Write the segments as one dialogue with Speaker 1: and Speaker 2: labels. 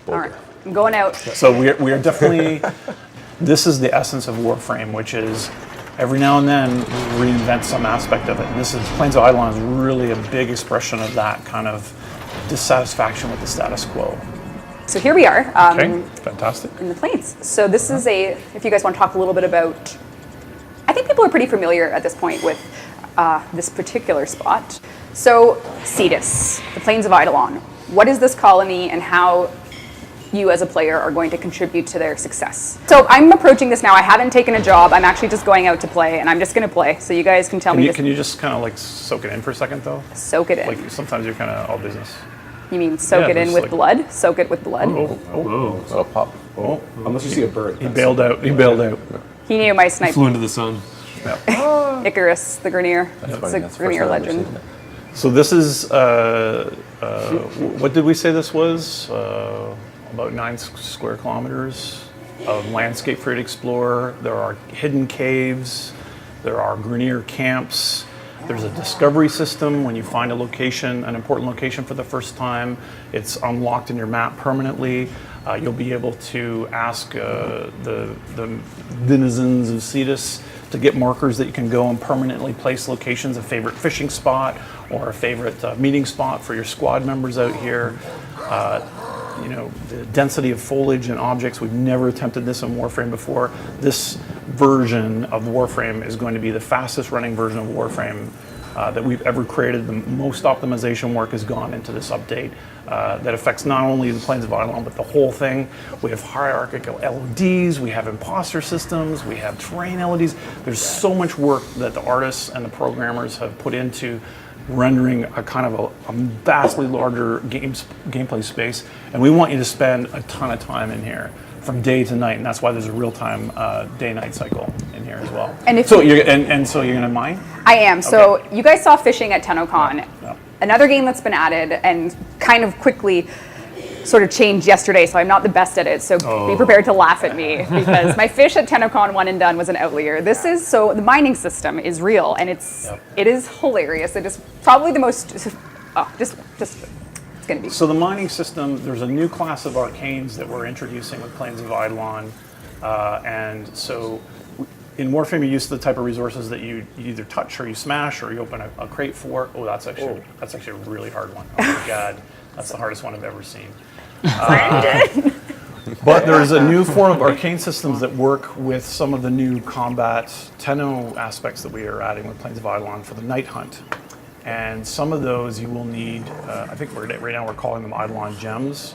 Speaker 1: All right, I'm going out.
Speaker 2: So we are definitely, this is the essence of Warframe, which is every now and then we reinvent some aspect of it. And this is, Plains of Eidolon is really a big expression of that kind of dissatisfaction with the status quo.
Speaker 1: So here we are.
Speaker 2: Okay, fantastic.
Speaker 1: In the Plains. So this is if you guys want to talk a little bit about, I think people are pretty familiar at this point with this particular spot. So Cetus, the Plains of Eidolon. What is this colony and how you as a player are going to contribute to their success? So I'm approaching this now. I haven't taken a job. I'm actually just going out to play, and I'm just going to play. So you guys can tell me.
Speaker 2: Can you just kind of like soak it in for a second, though?
Speaker 1: Soak it in.
Speaker 2: Like sometimes you're kind of all business.
Speaker 1: You mean soak it in with blood? Soak it with blood?
Speaker 3: Oh, pop. Oh, unless you see a bird.
Speaker 2: He bailed out. He bailed out.
Speaker 1: He knew my snipe.
Speaker 4: Flew into the sun.
Speaker 1: Icarus, the Grineer.
Speaker 3: That's
Speaker 1: It's a Grineer legend.
Speaker 2: So this is, what did we say this was? About 9 square kilometers of landscape for you to explore. There are hidden caves. There are Grineer camps. There's a discovery system. When you find a location, an important location for the first time, it's unlocked in your map permanently. You'll be able to ask the denizens of Cetus to get markers that you can go and permanently place locations, a favorite fishing spot or a favorite meeting spot for your squad members out here. You know, the density of foliage and objects, we've never attempted this in Warframe before. This version of Warframe is going to be the fastest running version of Warframe that we've ever created. The most optimization work has gone into this update that affects not only the Plains of Eidolon, but the whole thing. We have hierarchical LODs, we have imposter systems, we have terrain LODs. There's so much work that the artists and the programmers have put into rendering a kind of a vastly larger gameplay space, and we want you to spend a ton of time in here from day to night, and that's why there's a real-time day-night cycle in here as well.
Speaker 1: And if
Speaker 2: so you're gonna mine?
Speaker 1: I am. So you guys saw fishing at TennoCon.
Speaker 2: Yeah.
Speaker 1: Another game that's been added and kind of quickly sort of changed yesterday, so I'm not the best at it, so be prepared to laugh at me because my fish at TennoCon 1 and done was an outlier. This is, so the mining system is real and it is hilarious. It is probably the most, it's gonna be.
Speaker 2: So the mining system, there's a new class of arcanes that we're introducing with Plains of Eidolon, and so in Warframe you use the type of resources that you either touch or you smash or you open a crate for. Oh, that's actually a really hard one. Oh my God, that's the hardest one I've ever seen. But there's a new form of arcane systems that work with some of the new combat Tenno aspects that we are adding with Plains of Eidolon for the night hunt. And some of those you will need, I think right now we're calling them Eidolon gems,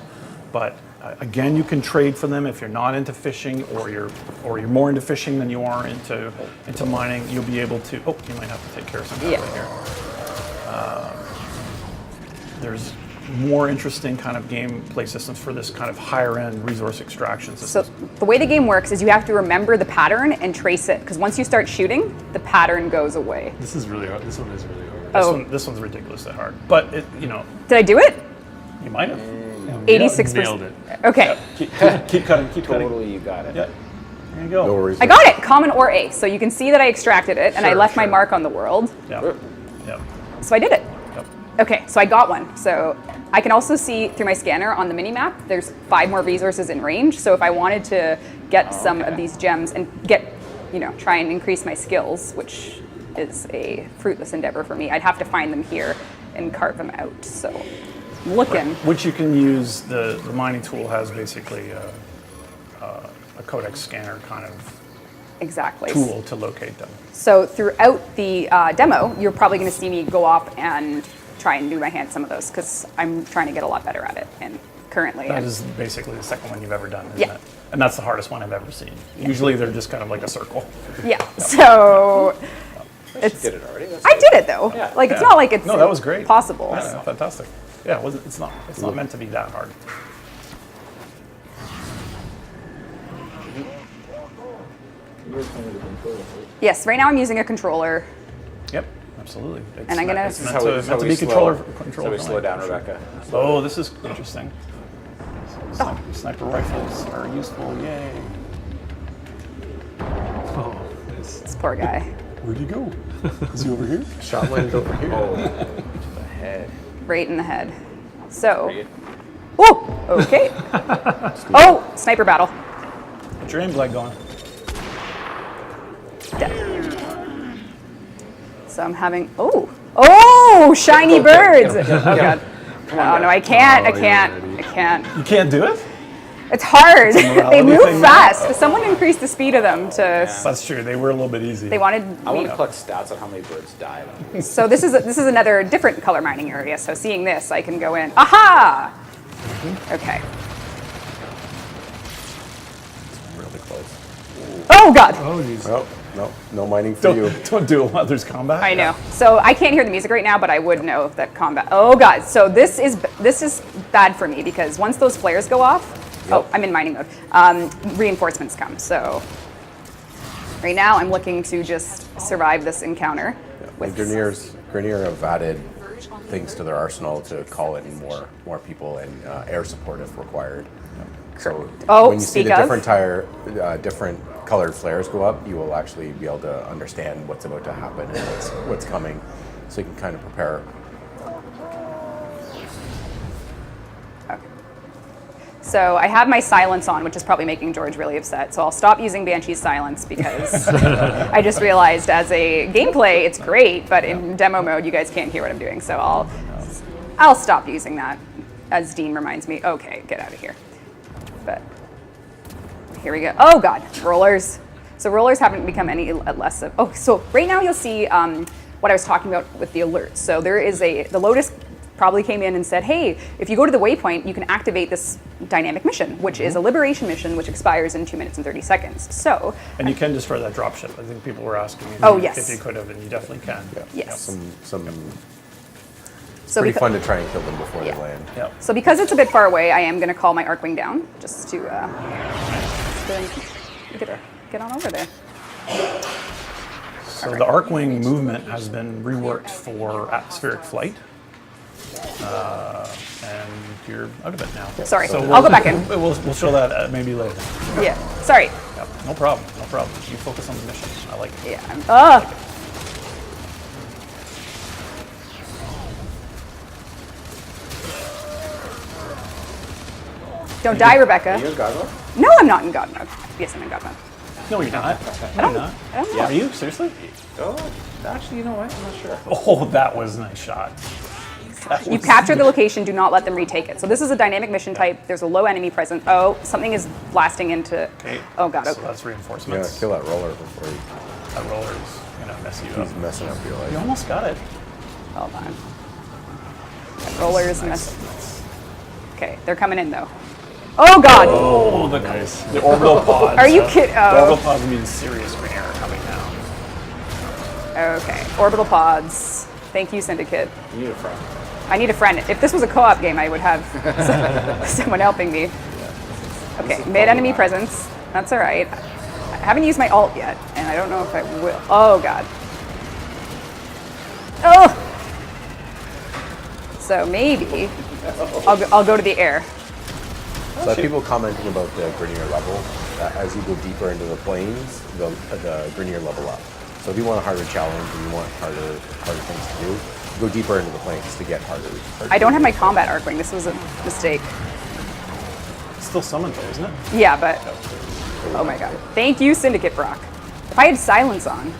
Speaker 2: but again, you can trade for them if you're not into fishing or you're more into fishing than you are into mining. You'll be able to, you might have to take care of something right here. There's more interesting kind of gameplay systems for this kind of higher end resource extraction system.
Speaker 1: So the way the game works is you have to remember the pattern and trace it, because once you start shooting, the pattern goes away.
Speaker 4: This is really hard. This one is really hard.
Speaker 2: This one's ridiculously hard, but
Speaker 1: Did I do it?
Speaker 2: You might have.
Speaker 1: 86%.
Speaker 4: Nailed it.
Speaker 1: Okay.
Speaker 2: Keep cutting, keep cutting.
Speaker 3: Totally, you got it.
Speaker 2: Yeah. There you go.
Speaker 3: No worries.
Speaker 1: I got it, common or A. So you can see that I extracted it and I left my mark on the world.
Speaker 2: Yeah. Yeah.
Speaker 1: So I did it.
Speaker 2: Yep.
Speaker 1: Okay, so I got one. So I can also see through my scanner on the mini map, there's 5 more resources in range. So if I wanted to get some of these gems and try and increase my skills, which is a fruitless endeavor for me, I'd have to find them here and carve them out. So I'm looking.
Speaker 2: Which you can use, the mining tool has basically a codex scanner kind of tool to locate them.
Speaker 1: So throughout the demo, you're probably going to see me go off and try and do my hand some of those because I'm trying to get a lot better at it. And currently,
Speaker 2: that is basically the second one you've ever done, isn't it? And that's the hardest one I've ever seen. Usually they're just kind of like a circle.
Speaker 1: Yeah. So
Speaker 3: You did it already.
Speaker 1: I did it though.
Speaker 3: Yeah.
Speaker 1: Like it's not like it's
Speaker 2: that was great.
Speaker 1: Possible.
Speaker 2: Yeah, fantastic. Yeah, it's not meant to be that hard.
Speaker 1: Yes, right now I'm using a controller.
Speaker 2: Yep, absolutely.
Speaker 1: And I'm gonna.
Speaker 2: It's meant to be controller.
Speaker 3: So we slow down, Rebecca.
Speaker 2: Oh, this is interesting. Sniper rifles are useful. Yay!
Speaker 4: Oh,
Speaker 1: This poor guy.
Speaker 2: Where'd he go? Is he over here?
Speaker 3: Shot landed over here. Oh, the head.
Speaker 1: Right in the head. So. Oh! Okay. Oh, sniper battle.
Speaker 2: What's your aim glide going?
Speaker 1: Dead. So I'm having, oh, shiny birds. Oh God. Oh no, I can't.
Speaker 2: You can't do it?
Speaker 1: It's hard. They move
Speaker 2: thing,
Speaker 1: fast. Someone increased the speed of them to.
Speaker 2: That's true. They were a little bit easy.
Speaker 1: They wanted.
Speaker 3: I want to collect stats on how many birds died.
Speaker 1: So this is another different color mining area. So seeing this, I can go in. Aha! Okay.
Speaker 5: Really close.
Speaker 1: Oh God.
Speaker 4: Oh, jeez.
Speaker 5: Oh, no mining for you.
Speaker 2: Don't do it while there's combat.
Speaker 1: I know. So I can't hear the music right now, but I would know that combat. Oh God. So this is bad for me because once those flares go off. Oh, I'm in mining mode. Reinforcements come. So right now I'm looking to just survive this encounter.
Speaker 5: The Grenier have added things to their arsenal to call in more people and air support if required. So when you see the different colored flares go up, you will actually be able to understand what's about to happen and what's coming, so you can kind of prepare.
Speaker 1: So I have my silence on, which is probably making George really upset. So I'll stop using Banshee's silence because I just realized as a gameplay, it's great, but in demo mode, you guys can't hear what I'm doing. So I'll stop using that, as Dean reminds me. Okay, get out of here. But here we go. Oh God, rollers. So rollers haven't become any less of. Oh, so right now you'll see what I was talking about with the alerts. So there is the Lotus probably came in and said, hey, if you go to the waypoint, you can activate this dynamic mission, which is a liberation mission, which expires in 2 minutes and 30 seconds. So.
Speaker 2: And you can destroy that dropship. I think people were asking
Speaker 1: yes.
Speaker 2: if you could have, and you definitely can.
Speaker 5: Yeah.
Speaker 1: Yes.
Speaker 5: So pretty fun to try and kill them before they land.
Speaker 2: Yep.
Speaker 1: So because it's a bit far away, I am going to call my Arcwing down, just to get on over there.
Speaker 2: So the Arcwing movement has been reworked for atmospheric flight. And you're out of it now.
Speaker 1: Sorry,
Speaker 2: So
Speaker 1: I'll go back in.
Speaker 2: We'll show that maybe later.
Speaker 1: Yeah, sorry.
Speaker 2: Yep. No problem. You focus on the mission. I like it.
Speaker 1: Yeah, Don't die, Rebecca.
Speaker 3: Are you in God mode?
Speaker 1: No, I'm not in God mode. Yes, I'm in God mode.
Speaker 2: No, you're not. No, you're not.
Speaker 1: I don't know.
Speaker 2: Are you? Seriously?
Speaker 3: Oh, actually, you know what? I'm not sure.
Speaker 2: Oh, that was a nice shot.
Speaker 1: You capture the location, do not let them retake it. So this is a dynamic mission type. There's a low enemy present. Oh, something is blasting into.
Speaker 2: Okay.
Speaker 1: Oh God.
Speaker 2: So
Speaker 1: Okay.
Speaker 2: that's
Speaker 5: You
Speaker 2: reinforcements.
Speaker 5: gotta kill that roller before
Speaker 2: That roller's gonna mess you up.
Speaker 5: he's messing up your life.
Speaker 2: You almost got it.
Speaker 1: Hold on. That roller is messing. Okay, they're coming in though. Oh God.
Speaker 2: Oh, the orbital pods.
Speaker 1: Are you kidding?
Speaker 2: The
Speaker 1: Oh.
Speaker 2: orbital pods mean serious green error coming down.
Speaker 1: Okay. Orbital pods. Thank you, Syndicate.
Speaker 3: You need a friend.
Speaker 1: I need a friend. If this was a co-op game, I would have someone helping me. Okay, mid-enemy presence. That's all right. I haven't used my ult yet, and I don't know if I will. Oh, God. Oh! So maybe I'll go to the air.
Speaker 5: So I have people commenting about the Grenier level. As you go deeper into the planes, the Grenier level up. So if you want a harder challenge and you want harder things to do, go deeper into the planes to get harder.
Speaker 1: I don't have my combat Arcwing. This was a mistake.
Speaker 2: It's still summoned though, isn't it?
Speaker 1: Yeah, but oh my God! Thank you, Syndicate Brock. If I had silence on,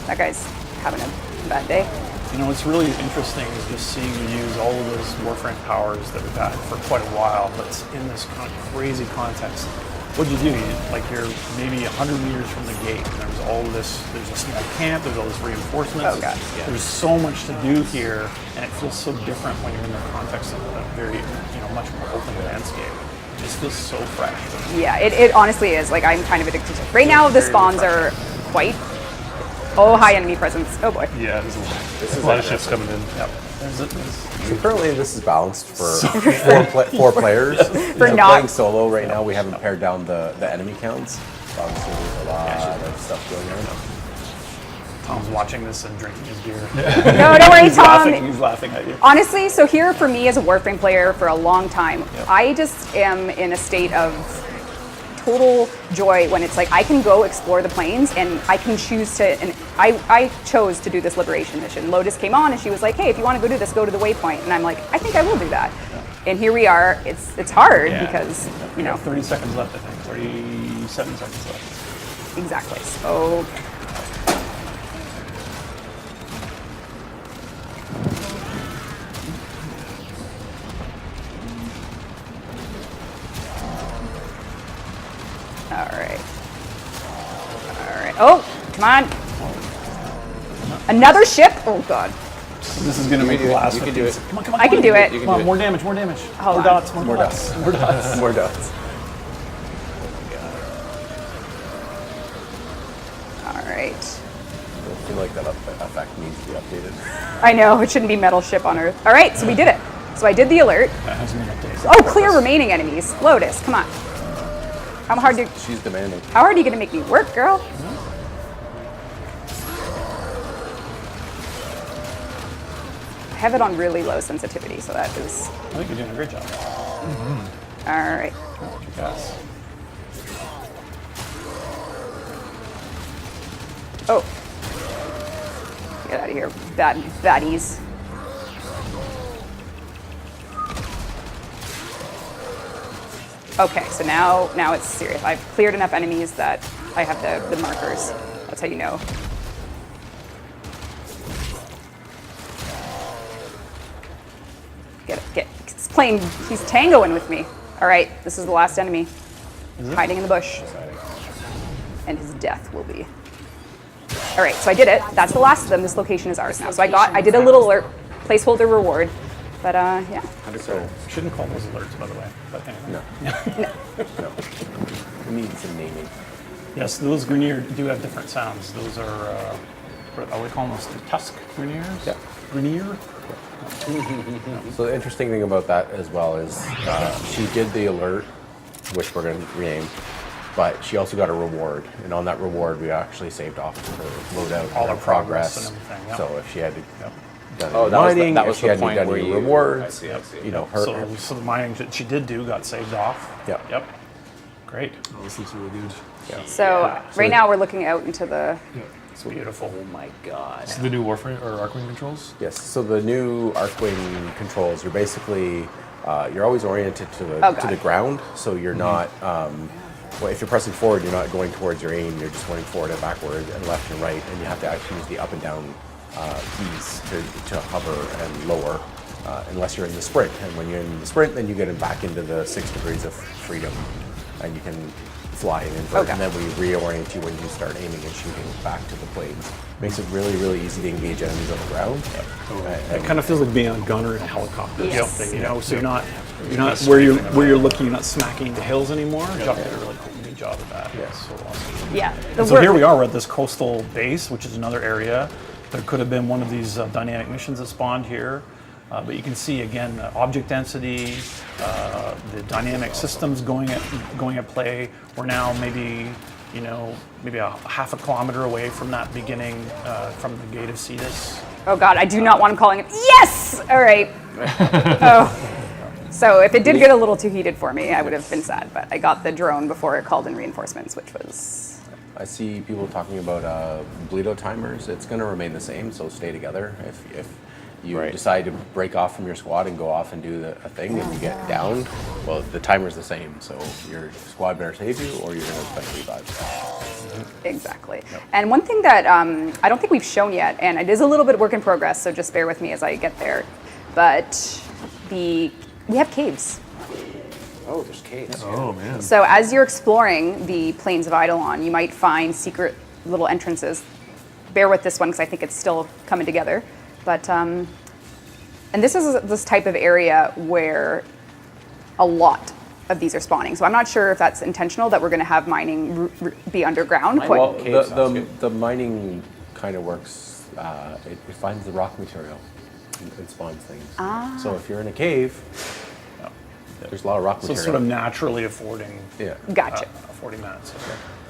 Speaker 1: that guy's having a bad day.
Speaker 2: You know, what's really interesting is just seeing you use all of those Warframe powers that we've had for quite a while, but in this kind of crazy context. What'd you do? You're maybe 100 meters from the gate, and there's a small camp, there's all this reinforcements.
Speaker 1: Oh, God.
Speaker 2: Yeah. There's so much to do here, and it feels so different when you're in the context of a very, much more open landscape. It just feels so fresh.
Speaker 1: Yeah, it honestly is. Like, I'm kind of addicted to it. Right now, the spawns are quite. Oh, high enemy presence. Oh boy.
Speaker 4: Yeah, there's a lot of ships coming in.
Speaker 2: Yep.
Speaker 5: So currently this is balanced for four players.
Speaker 1: For
Speaker 5: So
Speaker 1: not-
Speaker 5: playing solo right now, we haven't pared down the enemy counts. Obviously, there's a lot of stuff going on.
Speaker 2: Tom's watching this and drinking his beer.
Speaker 1: No, don't worry, Tom.
Speaker 2: He's laughing at you.
Speaker 1: Honestly, so here for me as a Warframe player for a long time, I just am in a state of total joy when it's like I can go explore the planes and I can choose to, and I chose to do this liberation mission. Lotus came on and she was like, hey, if you want to go do this, go to the waypoint. And I'm like, I think I will do that. And here we are. It's hard
Speaker 2: Yeah.
Speaker 1: because,
Speaker 2: We have 30 seconds left, I think. 37 seconds left.
Speaker 1: exactly. So all right. Oh, come on. Another ship? Oh, God.
Speaker 2: This is going to make the last
Speaker 3: You can
Speaker 2: 15
Speaker 3: do it.
Speaker 2: seconds. Come on, come on.
Speaker 1: I can do it.
Speaker 2: Come on, more damage, more damage.
Speaker 1: Hold
Speaker 2: More
Speaker 1: on.
Speaker 2: dots,
Speaker 5: More dots.
Speaker 2: More dots.
Speaker 5: More dots.
Speaker 1: All right.
Speaker 5: I feel like that effect needs to be updated.
Speaker 1: I know, it shouldn't be metal ship on Earth. All right, so we did it. So I did the alert.
Speaker 2: That hasn't been updated.
Speaker 1: Oh, clear remaining enemies. Lotus, come on. How hard
Speaker 5: She's demanding.
Speaker 1: are you gonna make me work, girl? I have it on really low sensitivity, so that is.
Speaker 2: I think you're doing a great job.
Speaker 1: All right.
Speaker 2: Yes.
Speaker 1: Oh. Get out of here, baddies. Okay, so now it's serious. I've cleared enough enemies that I have the markers. That's how you know. It's playing, he's tangoing with me. All right, this is the last enemy. Hiding in the bush. And his death will be. All right, so I did it. That's the last of them. This location is ours now. So I did a little alert, placeholder reward. But yeah.
Speaker 5: So,
Speaker 2: Shouldn't call those alerts, by the way. But anyway.
Speaker 5: no. We need some naming.
Speaker 2: Yes, those Grenier do have different sounds. Those are, what are we calling those? Tusk Greniers?
Speaker 5: Yeah.
Speaker 2: Grenier?
Speaker 5: So the interesting thing about that as well is she did the alert, which we're going to rename, but she also got a reward. And on that reward, we actually saved off her loadout,
Speaker 2: All
Speaker 5: her
Speaker 2: our progress and everything, yeah.
Speaker 5: So if she had to done
Speaker 3: Oh,
Speaker 5: any
Speaker 3: that was the-
Speaker 5: mining,
Speaker 3: that
Speaker 5: if
Speaker 3: was
Speaker 5: she
Speaker 3: the
Speaker 5: hadn't
Speaker 3: point
Speaker 5: done
Speaker 3: where
Speaker 5: any
Speaker 3: you-
Speaker 5: rewards,
Speaker 3: I see.
Speaker 5: you know, her.
Speaker 2: So the mining that she did do got saved off.
Speaker 5: Yep.
Speaker 2: Yep. Great.
Speaker 4: Oh, this looks really good.
Speaker 1: So right now we're looking out into the.
Speaker 2: It's beautiful.
Speaker 3: Oh my god.
Speaker 4: This is the new Warframe or Arcwing controls.
Speaker 5: Yes. So the new Arcwing controls, you're basically you're always oriented to the
Speaker 1: Oh,
Speaker 5: to
Speaker 1: God.
Speaker 5: the ground. So you're not. Well, if you're pressing forward, you're not going towards your aim. You're just going forward and backward and left and right, and you have to actually use the up and down keys to hover and lower. Unless you're in the sprint, and when you're in the sprint, then you get back into the 6 degrees of freedom, and you can fly and invert,
Speaker 1: Okay.
Speaker 5: and then we reorient you when you start aiming and shooting back to the planes. Makes it really, really easy to engage enemies on the ground.
Speaker 2: It kind of feels like being a gunner in a helicopter or
Speaker 1: Yes.
Speaker 2: something, you know. So you're not where you're looking, you're not smacking the hills anymore. Chuck did a really good job of that.
Speaker 5: Yeah.
Speaker 2: So awesome.
Speaker 1: Yeah.
Speaker 2: And so here we are. We're at this coastal base, which is another area. There could have been one of these dynamic missions that spawned here. But you can see again object density, the dynamic systems going at play. We're now maybe a half a kilometer away from that beginning from the gate of Cetus.
Speaker 1: Oh God, I do not want him calling it. Yes. All right. Oh. So if it did get a little too heated for me, I would have been sad. But I got the drone before it called in reinforcements, which was.
Speaker 5: I see people talking about bleedo timers. It's going to remain the same, so stay together. If you decide to break off from your squad and go off and do a thing and you get downed, well, the timer's the same. So your squad better save you or you're going to spend revives.
Speaker 1: Exactly. Yep. And one thing that I don't think we've shown yet, and it is a little bit work in progress, so just bear with me as I get there, but we have caves.
Speaker 3: Oh, there's caves.
Speaker 4: Oh man.
Speaker 1: So as you're exploring the plains of Eidolon, you might find secret little entrances. Bear with this one because I think it's still coming together. But, and this is this type of area where a lot of these are spawning. So I'm not sure if that's intentional, that we're going to have mining be underground.
Speaker 5: Well, the mining kind of works, it finds the rock material and spawns things. So if you're in a cave, there's a lot of rock
Speaker 2: So
Speaker 5: material.
Speaker 2: it's sort of naturally affording
Speaker 5: Yeah.
Speaker 1: Gotcha.
Speaker 2: affording that. So.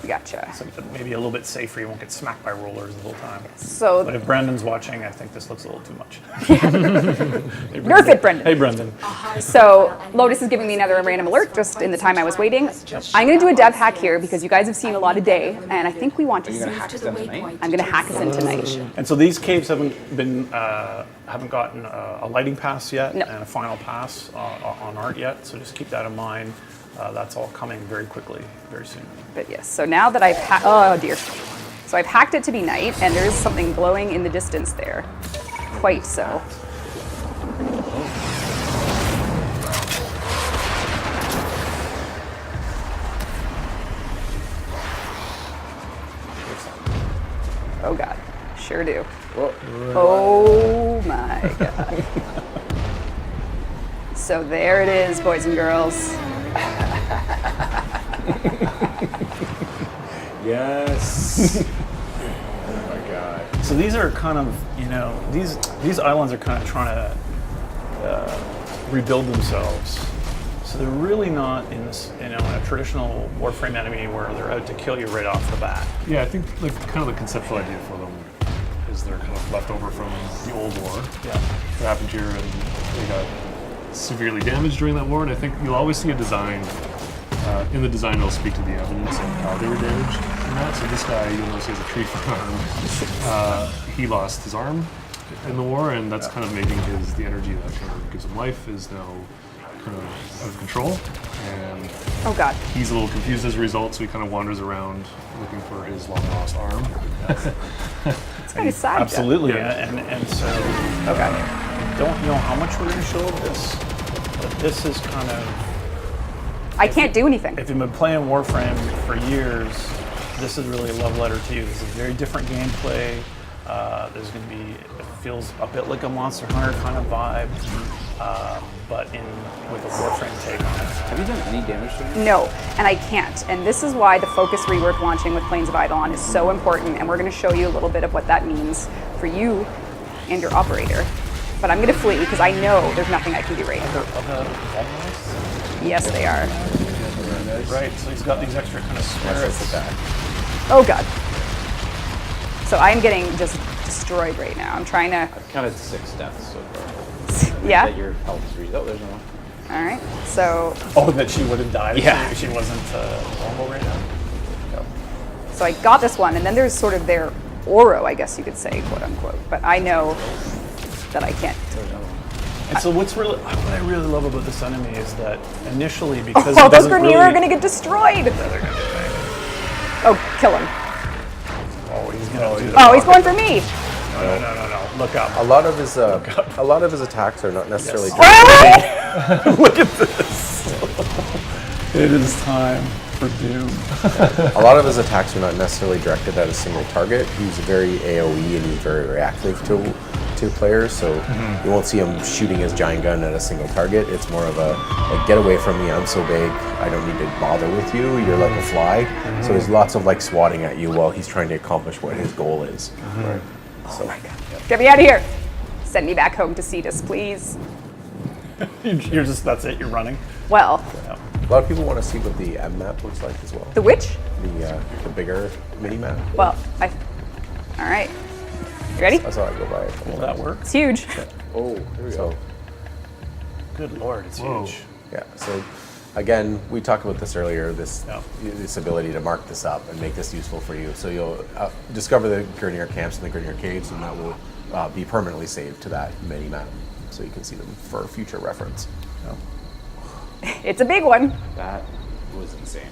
Speaker 1: Gotcha.
Speaker 2: So maybe a little bit safer. You won't get smacked by rollers the whole time.
Speaker 1: So
Speaker 2: But if Brendan's watching, I think this looks a little too much.
Speaker 1: nerf it, Brendan.
Speaker 2: Hey, Brendan.
Speaker 1: So Lotus is giving me another random alert just in the time I was waiting. I'm going to do a dev hack here because you guys have seen a lot of day, and I think we want to see.
Speaker 3: You're gonna hack us in tonight?
Speaker 1: I'm going to hack us in tonight.
Speaker 2: And so these caves haven't gotten a lighting pass yet
Speaker 1: No.
Speaker 2: and a final pass on art yet. So just keep that in mind. That's all coming very quickly, very soon.
Speaker 1: But yes, so now that I've oh dear. So I've hacked it to be night, and there's something glowing in the distance there. Quite so. Oh God, sure do. Oh my God. So there it is, boys and girls.
Speaker 5: Yes. Oh my God.
Speaker 2: So these are kind of, these islands are kind of trying to rebuild themselves. So they're really not in this, in a traditional Warframe enemy where they're out to kill you right off the bat.
Speaker 4: Yeah, I think like kind of the conceptual idea for them is they're kind of left over from the old war.
Speaker 2: Yeah.
Speaker 4: That happened here, and they got severely damaged during that war. And I think you'll always see a design. In the design, it'll speak to the evidence of how they were damaged in that. So this guy, you'll notice he has a tree for an arm. He lost his arm in the war, and that's kind of making the energy that kind of gives him life is now kind of out of control. And
Speaker 1: Oh God.
Speaker 4: he's a little confused as a result, so he kind of wanders around looking for his long lost arm.
Speaker 1: It's kind of sad. Jeff.
Speaker 2: Absolutely,
Speaker 4: Yeah.
Speaker 2: and so
Speaker 1: Okay.
Speaker 2: I don't know how much we're going to show of this, but this is kind of,
Speaker 1: I can't do anything.
Speaker 2: if you've been playing Warframe for years, this is really a love letter to you. This is very different gameplay. There's going to be, it feels a bit like a Monster Hunter kind of vibe, but with a Warframe take on it.
Speaker 3: Have you done any damage to him?
Speaker 1: No, and I can't. And this is why the focus rework launching with Plains of Eidolon is so important, and we're going to show you a little bit of what that means for you and your operator. But I'm going to flee because I know there's nothing I can do right now. Yes, they are.
Speaker 2: Right, so he's got these extra kind of spirits.
Speaker 1: Oh God. So I'm getting just destroyed right now. I'm trying to,
Speaker 3: I've counted 6 deaths so far.
Speaker 1: yeah?
Speaker 3: That your health is read. Oh, there's no one.
Speaker 1: All right, so
Speaker 2: Oh, that she would have died
Speaker 3: Yeah.
Speaker 2: if she wasn't normal right now?
Speaker 1: I got this one, and then there's sort of their Oro, I guess you could say, quote unquote. But I know that I can't.
Speaker 2: And so what I really love about this enemy is that initially, because
Speaker 1: Oh,
Speaker 2: it
Speaker 1: those
Speaker 2: doesn't
Speaker 1: Grenier
Speaker 2: really,
Speaker 1: are going to get destroyed. Oh, kill him.
Speaker 2: Oh, he's going to do
Speaker 1: Oh, he's going for me.
Speaker 2: No. Look up.
Speaker 5: A lot of his attacks are not necessarily.
Speaker 2: Look at this. It is time for doom.
Speaker 5: A lot of his attacks are not necessarily directed at a single target. He's very AOE and he's very reactive to players, so you won't see him shooting his giant gun at a single target. It's more of a like, get away from me, I'm so big, I don't need to bother with you, you're like a fly. So there's lots of like swatting at you while he's trying to accomplish what his goal is. Right. So,
Speaker 1: Get me out of here. Send me back home to Cetus, please.
Speaker 2: You're just, that's it, you're running.
Speaker 1: Well,
Speaker 5: a lot of people want to see what the M map looks like as well.
Speaker 1: the witch?
Speaker 5: The bigger mini map.
Speaker 1: Well, all right. You ready?
Speaker 5: That's how I go by it.
Speaker 2: Will that work?
Speaker 1: It's huge.
Speaker 3: Oh, here we go.
Speaker 5: So
Speaker 2: Good Lord, it's
Speaker 4: Whoa.
Speaker 2: huge.
Speaker 5: yeah, so again, we talked about this earlier. This
Speaker 2: Yeah.
Speaker 5: ability to mark this up and make this useful for you. So you'll discover the Grenier camps and the Grenier caves, and that will be permanently saved to that mini map, so you can see them for future reference.
Speaker 1: It's a big one.
Speaker 3: That was insane.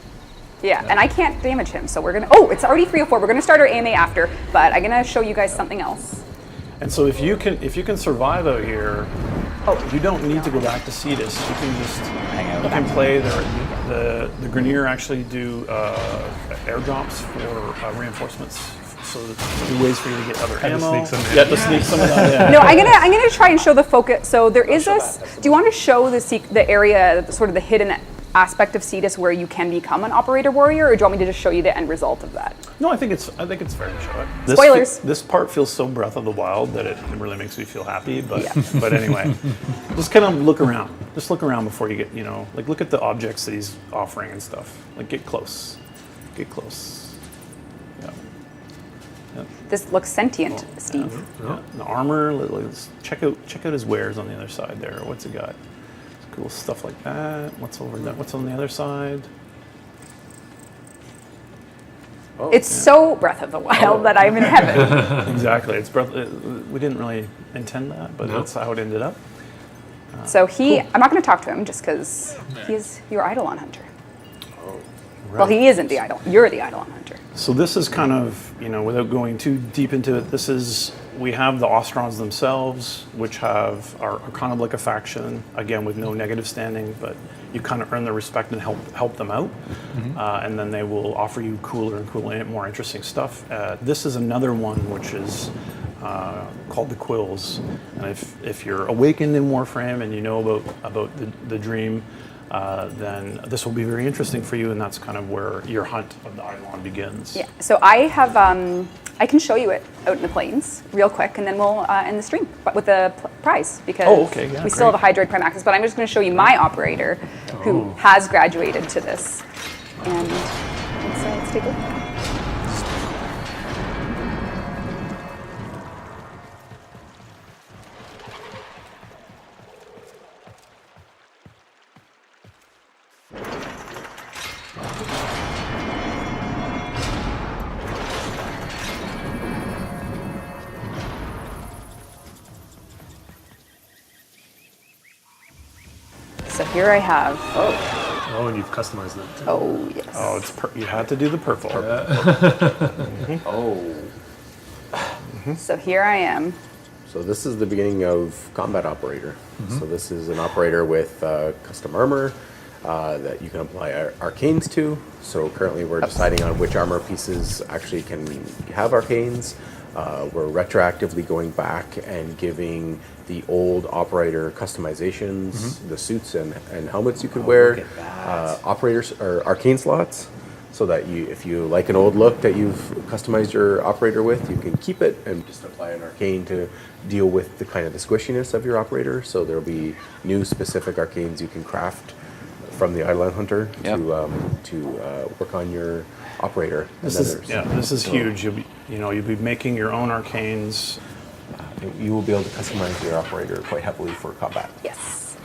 Speaker 1: Yeah, and I can't damage him, so we're gonna. Oh, it's already 3:04. We're gonna start our AMA after, but I'm gonna show you guys something else.
Speaker 2: And so if you can survive out here, you don't need to go back to Cetus. You can just hang out. You can play the Grenier actually do airdrops for reinforcements. So there's ways for you to get other
Speaker 4: Had to
Speaker 2: ammo.
Speaker 4: sneak some in.
Speaker 2: Yeah, to sneak some of that in.
Speaker 1: No, I'm gonna try and show the focus. So there is this. Do you want to show the area, sort of the hidden aspect of Cetus where you can become an operator warrior, or do you want me to just show you the end result of that?
Speaker 2: No, I think it's fair to show it.
Speaker 1: Spoilers.
Speaker 2: This part feels so Breath of the Wild that it really makes me feel happy. But
Speaker 1: Yeah.
Speaker 2: but anyway, just kind of look around. Just look around before you get, like look at the objects that he's offering and stuff. Like get close. Get close.
Speaker 1: This looks sentient, Steve.
Speaker 2: Yeah, the armor. Let's check out his wares on the other side there. What's he got? Cool stuff like that. What's over there? What's on the other side?
Speaker 1: It's so Breath of the Wild that I'm in heaven.
Speaker 2: Exactly. We didn't really intend that, but that's how it ended up.
Speaker 1: So I'm not going to talk to him just because he's your Eidolon hunter.
Speaker 2: Right.
Speaker 1: Well, he isn't the Eidolon. You're the Eidolon hunter.
Speaker 2: So this is kind of, without going too deep into it, we have the Ostrons themselves, which are kind of like a faction, again, with no negative standing, but you kind of earn their respect and help them out. And then they will offer you cooler and cooler, more interesting stuff. This is another one which is called the Quills. And if you're awakened in Warframe and you know about the dream, then this will be very interesting for you, and that's kind of where your hunt of the Eidolon begins.
Speaker 1: Yeah. So I have, I can show you it out in the plains real quick, and then we'll end the stream with the prize because we still have a Hydroid Prime access. But I'm just going to show you my operator, who has graduated to this, and let's take a look. So here I have.
Speaker 4: Oh, and you've customized it too.
Speaker 1: Oh yes.
Speaker 2: Oh, you had to do the purple.
Speaker 1: So here I am.
Speaker 5: So this is the beginning of combat operator. So this is an operator with custom armor that you can apply arcanes to. So currently we're deciding on which armor pieces actually can have arcanes. We're retroactively going back and giving the old operator customizations, the suits and helmets you could wear, operators or arcane slots, so that if you like an old look that you've customized your operator with, you can keep it and just apply an arcane to deal with the kind of the squishiness of your operator. So there'll be new specific arcanes you can craft from the Eidolon Hunter to work on your operator.
Speaker 2: This is huge. You'll be making your own arcanes.
Speaker 5: You will be able to customize your operator quite heavily for combat.
Speaker 1: Yes.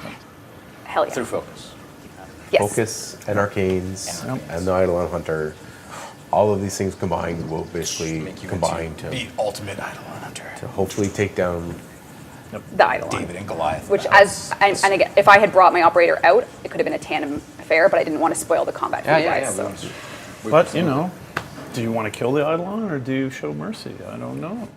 Speaker 1: Hell yeah.
Speaker 3: Through focus.
Speaker 1: Yes.
Speaker 5: Focus and arcanes and the Eidolon Hunter. All of these things combined will basically combine to
Speaker 3: be ultimate Eidolon hunter.
Speaker 5: to hopefully take down.
Speaker 1: The Eidolon.
Speaker 3: David and Goliath.
Speaker 1: Which, and again, if I had brought my operator out, it could have been a tandem affair, but I didn't want to spoil the combat for you guys. So.
Speaker 2: But, do you want to kill the Eidolon or do you show mercy? I don't know.